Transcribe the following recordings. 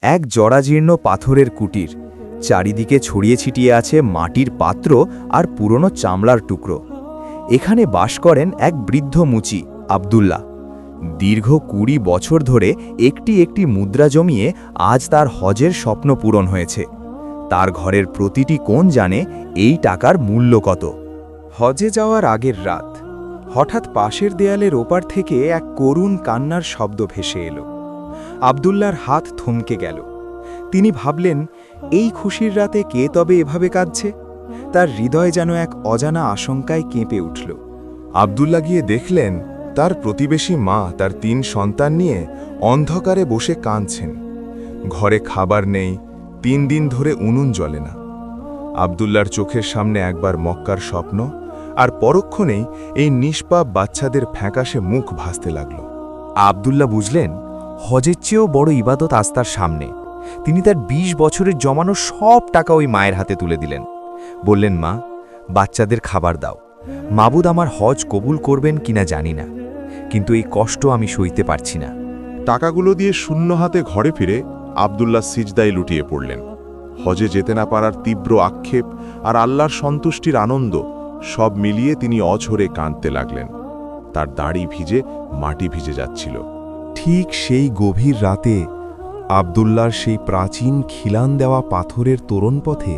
এক জরাজীর্ণ পাথরের কুটির, চারিদিকে ছড়িয়ে ছিটিয়ে আছে মাটির পাত্র আর পুরনো চামড়ার টুকরো। এখানে বাস করেন এক বৃদ্ধ মুচি আব্দুল্লাহ। দীর্ঘ ২০ বছর ধরে একটি একটি মুদ্রা জমিয়ে আজ তার হজের স্বপ্ন পূরণ হয়েছে। তার ঘরের প্রতিটি কোণ জানে এই টাকার মূল্য কত। হজে যাওয়ার আগের রাত হঠাৎ পাশের দেয়ালের ওপার থেকে এক করুণ কান্নার শব্দ ভেসে এলো। আব্দুল্লাহর হাত থমকে গেল। তিনি ভাবলেন, এই খুশির রাতে কে তবে এভাবে কাঁদছে? তার হৃদয় যেন এক অজানা আশঙ্কায় কেঁপে উঠল। আব্দুল্লাহ গিয়ে দেখলেন তার প্রতিবেশী মা তার ৩ সন্তান নিয়ে অন্ধকারে বসে কাঁদছেন। ঘরে খাবার নেই, ৩ দিন ধরে উনুন জ্বলে না। আব্দুল্লাহর চোখের সামনে একবার মক্কার স্বপ্ন, আর পরক্ষণেই এই নিষ্পাপ বাচ্চাদের ফ্যাকাশে মুখ ভাসতে লাগল। আব্দুল্লাহ বুঝলেন, হজের চেয়েও বড় ইবাদত আজ তার সামনে। তিনি তার ২০ বছরের জমানো সব টাকা ওই মায়ের হাতে তুলে দিলেন। বললেন, মা, বাচ্চাদের খাবার দাও। মাবুদ আমার হজ কবুল করবেন কিনা জানি না, কিন্তু এই কষ্ট আমি সইতে পারছি না। টাকাগুলো দিয়ে শূন্য হাতে ঘরে ফিরে আব্দুল্লাহ সিজদায় লুটিয়ে পড়লেন। হজে যেতে না পারার তীব্র আক্ষেপ আর আল্লাহর সন্তুষ্টির আনন্দ সব মিলিয়ে তিনি অঝরে কাঁদতে লাগলেন। তার দাড়ি ভিজে মাটি ভিজে যাচ্ছিল। ঠিক সেই গভীর রাতে আব্দুল্লাহর সেই প্রাচীন খিলান দেওয়া পাথরের তোরণ পথে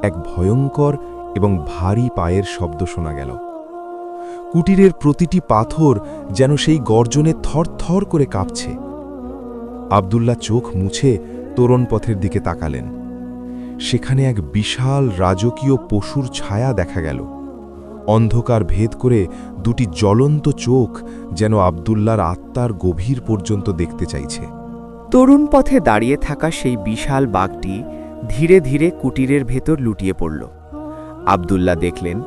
এক ভয়ঙ্কর এবং ভারী পায়ের শব্দ শোনা গেল। কুটিরের প্রতিটি পাথর যেন সেই গর্জনে থরথর করে কাঁপছে। আব্দুল্লাহ চোখ মুছে তোরণ পথের দিকে তাকালেন। সেখানে এক বিশাল রাজকীয় পশুর ছায়া দেখা গেল। অন্ধকার ভেদ করে দুটি জ্বলন্ত চোখ যেন আব্দুল্লাহর আত্মার গভীর পর্যন্ত দেখতে চাইছে। তরুণ পথে দাঁড়িয়ে থাকা সেই বিশাল বাঘটি ধীরে ধীরে কুটিরের ভেতর লুটিয়ে পড়ল। আব্দুল্লাহ দেখলেন,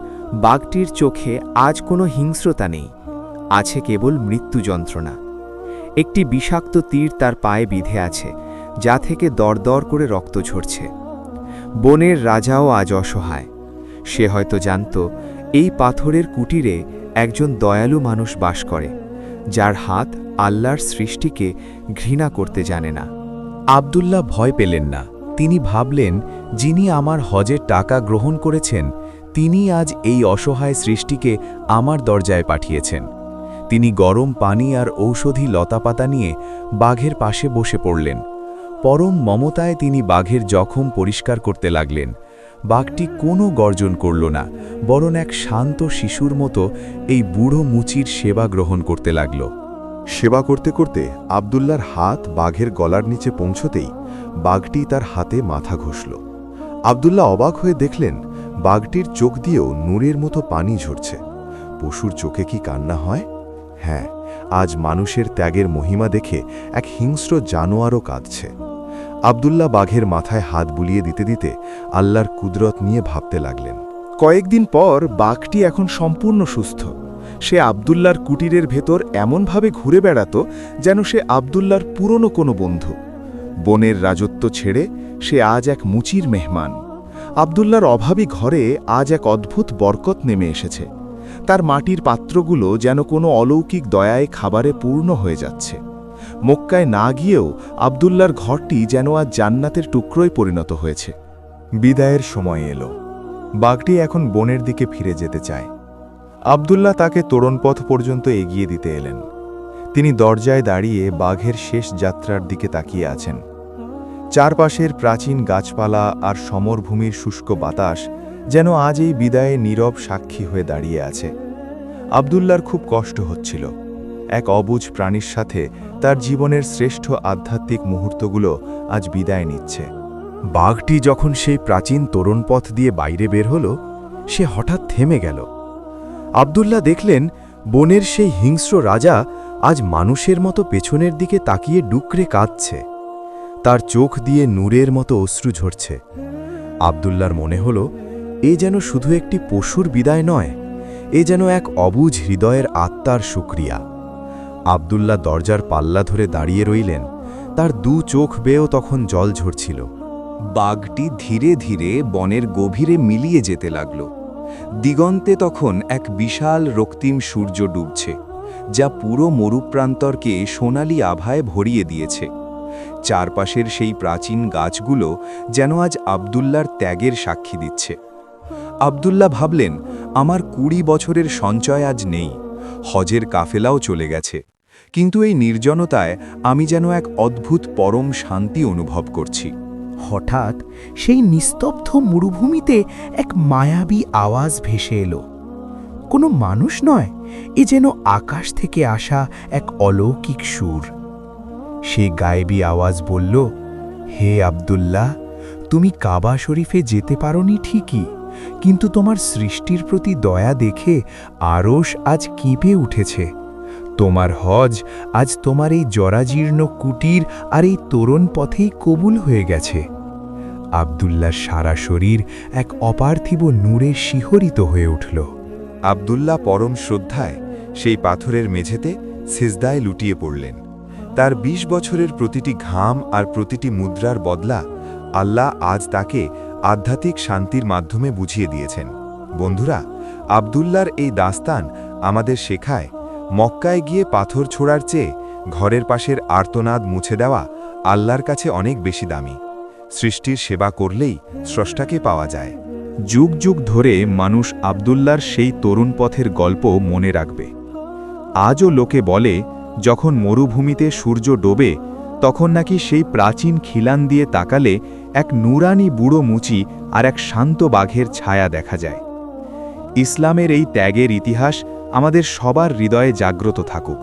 বাঘটির চোখে আজ কোনো হিংস্রতা নেই, আছে কেবল মৃত্যু যন্ত্রণা। একটি বিষাক্ত তীর তার পায়ে বিঁধে আছে, যা থেকে দরদর করে রক্ত ঝরছে। বনের রাজাও আজ অসহায়। সে হয়তো জানত, এই পাথরের কুটিরে একজন দয়ালু মানুষ বাস করে, যার হাত আল্লাহর সৃষ্টিকে ঘৃণা করতে জানে না। আব্দুল্লাহ ভয় পেলেন না। তিনি ভাবলেন, যিনি আমার হজের টাকা গ্রহণ করেছেন, তিনি আজ এই অসহায় সৃষ্টিকে আমার দরজায় পাঠিয়েছেন। তিনি গরম পানি আর ঔষধি লতাপাতা নিয়ে বাঘের পাশে বসে পড়লেন। পরম মমতায় তিনি বাঘের জখম পরিষ্কার করতে লাগলেন। বাঘটি কোনো গর্জন করল না, বরং এক শান্ত শিশুর মতো এই বুড়ো মুচির সেবা গ্রহণ করতে লাগল। সেবা করতে করতে আব্দুল্লাহর হাত বাঘের গলার নিচে পৌঁছতেই বাঘটি তার হাতে মাথা ঘষল। আব্দুল্লাহ অবাক হয়ে দেখলেন, বাঘটির চোখ দিয়েও নূরের মতো পানি ঝরছে। পশুর চোখে কি কান্না হয়? হ্যাঁ, আজ মানুষের ত্যাগের মহিমা দেখে এক হিংস্র জানোয়ারও কাঁদছে। আব্দুল্লাহ বাঘের মাথায় হাত বুলিয়ে দিতে দিতে আল্লাহর কুদরত নিয়ে ভাবতে লাগলেন। কয়েকদিন পর বাঘটি এখন সম্পূর্ণ সুস্থ। সে আব্দুল্লাহর কুটিরের ভেতর এমনভাবে ঘুরে বেড়াত যেন সে আব্দুল্লাহর পুরনো কোনো বন্ধু। বনের রাজত্ব ছেড়ে সে আজ এক মুচির মেহমান। আব্দুল্লাহর অভাবী ঘরে আজ এক অদ্ভুত বরকত নেমে এসেছে। তার মাটির পাত্রগুলো যেন কোনো অলৌকিক দয়ায় খাবারে পূর্ণ হয়ে যাচ্ছে। মক্কায় না গিয়েও আব্দুল্লাহর ঘরটি যেন আজ জান্নাতের টুকরোয় পরিণত হয়েছে। বিদায়ের সময় এলো। বাঘটি এখন বনের দিকে ফিরে যেতে চায়। আব্দুল্লাহ তাকে তোরণপথ পর্যন্ত এগিয়ে দিতে এলেন। তিনি দরজায় দাঁড়িয়ে বাঘের শেষ যাত্রার দিকে তাকিয়ে আছেন। চারপাশের প্রাচীন গাছপালা আর সমরভূমির শুষ্ক বাতাস যেন আজ এই বিদায়ে নীরব সাক্ষী হয়ে দাঁড়িয়ে আছে। আব্দুল্লাহর খুব কষ্ট হচ্ছিল। এক অবুঝ প্রাণীর সাথে তার জীবনের শ্রেষ্ঠ আধ্যাত্মিক মুহূর্তগুলো আজ বিদায় নিচ্ছে। বাঘটি যখন সেই প্রাচীন তোরণপথ দিয়ে বাইরে বের হল, সে হঠাৎ থেমে গেল। আব্দুল্লাহ দেখলেন, বনের সেই হিংস্র রাজা আজ মানুষের মতো পেছনের দিকে তাকিয়ে ডুকরে কাঁদছে। তার চোখ দিয়ে নূরের মতো অশ্রু ঝরছে। আব্দুল্লাহর মনে হল, এ যেন শুধু একটি পশুর বিদায় নয়, এ যেন এক অবুঝ হৃদয়ের আত্মার শুকরিয়া। আব্দুল্লাহ দরজার পাল্লা ধরে দাঁড়িয়ে রইলেন। তার ২ চোখ বেয়েও তখন জল ঝরছিল। বাঘটি ধীরে ধীরে বনের গভীরে মিলিয়ে যেতে লাগল। দিগন্তে তখন এক বিশাল রক্তিম সূর্য ডুবছে, যা পুরো মরুপ্রান্তরকে সোনালি আভায় ভরিয়ে দিয়েছে। চারপাশের সেই প্রাচীন গাছগুলো যেন আজ আব্দুল্লার ত্যাগের সাক্ষী দিচ্ছে। আব্দুল্লাহ ভাবলেন, আমার 20 বছরের সঞ্চয় আজ নেই, হজের কাফেলাও চলে গেছে, কিন্তু এই নির্জনতায় আমি যেন এক অদ্ভুত পরম শান্তি অনুভব করছি। হঠাৎ সেই নিস্তব্ধ মরুভূমিতে এক মায়াবী আওয়াজ ভেসে এলো। কোনো মানুষ নয়, এ যেন আকাশ থেকে আসা এক অলৌকিক সুর। সে গায়েবী আওয়াজ বলল, হে আব্দুল্লাহ, তুমি কাবা শরীফে যেতে পারোনি ঠিকই, কিন্তু তোমার সৃষ্টির প্রতি দয়া দেখে আরশ আজ কেঁপে উঠেছে। তোমার হজ আজ তোমার এই জরাজীর্ণ কুটির আর এই তরুণ পথেই কবুল হয়ে গেছে। আব্দুল্লাহর সারা শরীর এক অপার্থিব নূরে শিহরিত হয়ে উঠল। আব্দুল্লাহ পরম শ্রদ্ধায় সেই পাথরের মেঝেতে সিজদায় লুটিয়ে পড়লেন। তার 20 বছরের প্রতিটি ঘাম আর প্রতিটি মুদ্রার বদলা আল্লাহ আজ তাকে আধ্যাত্মিক শান্তির মাধ্যমে বুঝিয়ে দিয়েছেন। বন্ধুরা, আব্দুল্লাহর এই দাস্তান আমাদের শেখায়, মক্কায় গিয়ে পাথর ছোড়ার চেয়ে ঘরের পাশের আর্তনাদ মুছে দেওয়া আল্লাহর কাছে অনেক বেশি দামি। সৃষ্টির সেবা করলেই স্রষ্টাকে পাওয়া যায়। যুগ যুগ ধরে মানুষ আব্দুল্লার সেই তরুণ পথের গল্প মনে রাখবে। আজও লোকে বলে, যখন মরুভূমিতে সূর্য ডোবে তখন নাকি সেই প্রাচীন খিলান দিয়ে তাকালে এক নুরানি বুড়ো মুচি আর এক শান্ত বাঘের ছায়া দেখা যায়। ইসলামের এই ত্যাগের ইতিহাস আমাদের সবার হৃদয়ে জাগ্রত থাকুক।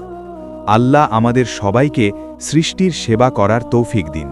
আল্লাহ আমাদের সবাইকে সৃষ্টির সেবা করার তৌফিক দিন।